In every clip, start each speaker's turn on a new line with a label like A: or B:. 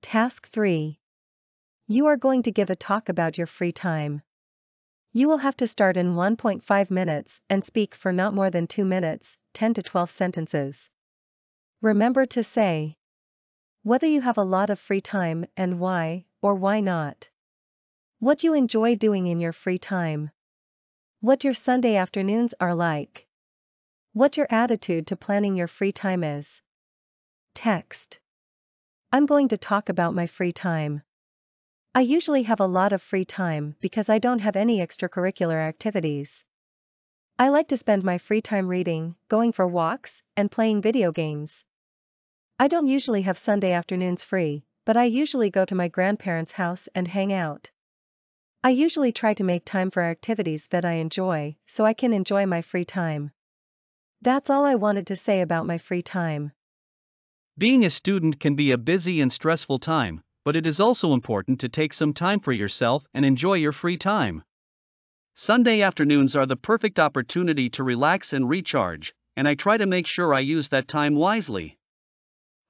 A: Task 3. You are going to give a talk about your free time. You will have to start in 1.5 minutes and speak for not more than 2 minutes, 10 to 12 sentences. Remember to say whether you have a lot of free time and why, or why not. What you enjoy doing in your free time. What your Sunday afternoons are like. What your attitude to planning your free time is. Text. I'm going to talk about my free time. I usually have a lot of free time because I don't have any extracurricular activities. I like to spend my free time reading, going for walks, and playing video games. I don't usually have Sunday afternoons free, but I usually go to my grandparents' house and hang out. I usually try to make time for activities that I enjoy, so I can enjoy my free time. That's all I wanted to say about my free time.
B: Being a student can be a busy and stressful time, but it is also important to take some time for yourself and enjoy your free time. Sunday afternoons are the perfect opportunity to relax and recharge, and I try to make sure I use that time wisely.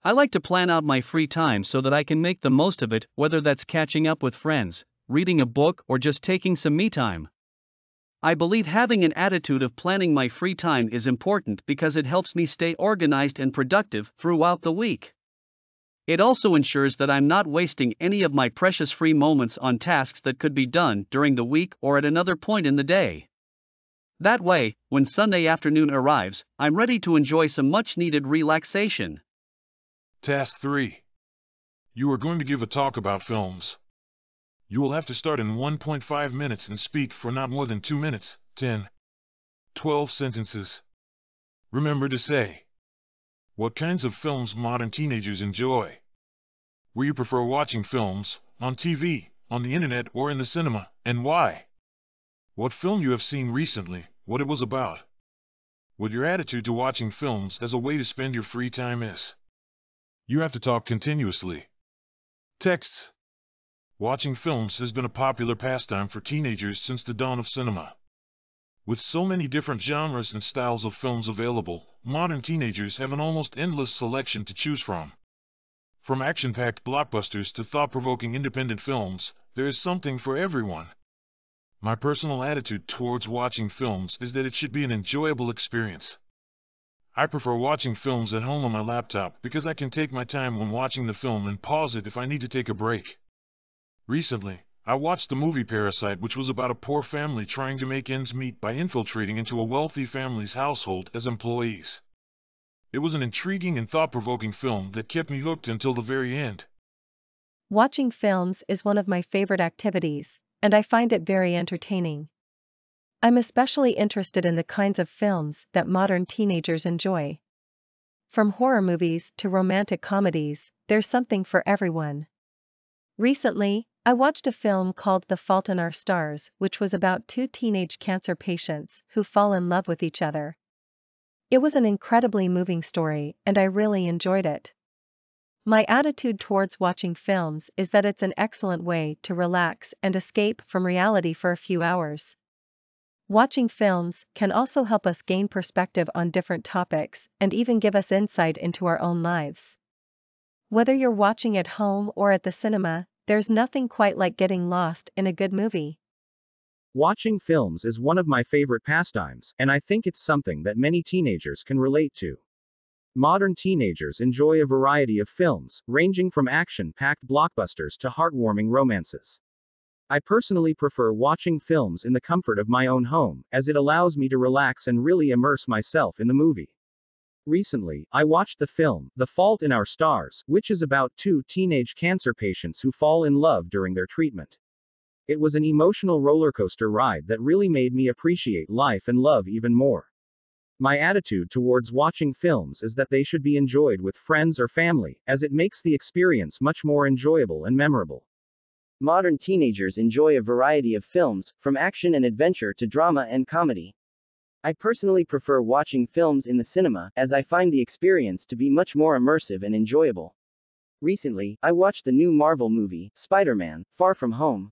B: I like to plan out my free time so that I can make the most of it, whether that's catching up with friends, reading a book, or just taking some me time. I believe having an attitude of planning my free time is important because it helps me stay organized and productive throughout the week. It also ensures that I'm not wasting any of my precious free moments on tasks that could be done during the week or at another point in the day. That way, when Sunday afternoon arrives, I'm ready to enjoy some much-needed relaxation.
C: Task 3. You are going to give a talk about films. You will have to start in 1.5 minutes and speak for not more than 2 minutes, 10, 12 sentences. Remember to say what kinds of films modern teenagers enjoy. Where you prefer watching films, on TV, on the internet, or in the cinema, and why. What film you have seen recently, what it was about. What your attitude to watching films as a way to spend your free time is. You have to talk continuously. Texts. Watching films has been a popular pastime for teenagers since the dawn of cinema. With so many different genres and styles of films available, modern teenagers have an almost endless selection to choose from. From action-packed blockbusters to thought-provoking independent films, there is something for everyone. My personal attitude towards watching films is that it should be an enjoyable experience. I prefer watching films at home on my laptop because I can take my time when watching the film and pause it if I need to take a break. Recently, I watched the movie Parasite, which was about a poor family trying to make ends meet by infiltrating into a wealthy family's household as employees. It was an intriguing and thought-provoking film that kept me hooked until the very end.
A: Watching films is one of my favorite activities, and I find it very entertaining. I'm especially interested in the kinds of films that modern teenagers enjoy. From horror movies to romantic comedies, there's something for everyone. Recently, I watched a film called The Fault in Our Stars, which was about 2 teenage cancer patients who fall in love with each other. It was an incredibly moving story, and I really enjoyed it. My attitude towards watching films is that it's an excellent way to relax and escape from reality for a few hours. Watching films can also help us gain perspective on different topics and even give us insight into our own lives. Whether you're watching at home or at the cinema, there's nothing quite like getting lost in a good movie.
D: Watching films is one of my favorite pastimes, and I think it's something that many teenagers can relate to. Modern teenagers enjoy a variety of films, ranging from action-packed blockbusters to heartwarming romances. I personally prefer watching films in the comfort of my own home, as it allows me to relax and really immerse myself in the movie. Recently, I watched the film, The Fault in Our Stars, which is about 2 teenage cancer patients who fall in love during their treatment. It was an emotional rollercoaster ride that really made me appreciate life and love even more. My attitude towards watching films is that they should be enjoyed with friends or family, as it makes the experience much more enjoyable and memorable.
E: Modern teenagers enjoy a variety of films, from action and adventure to drama and comedy. I personally prefer watching films in the cinema, as I find the experience to be much more immersive and enjoyable. Recently, I watched the new Marvel movie, Spider-Man: Far From Home.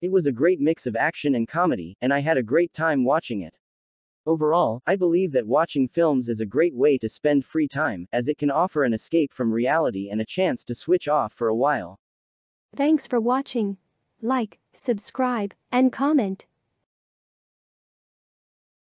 E: It was a great mix of action and comedy, and I had a great time watching it. Overall, I believe that watching films is a great way to spend free time, as it can offer an escape from reality and a chance to switch off for a while.
F: Thanks for watching. Like, subscribe, and comment.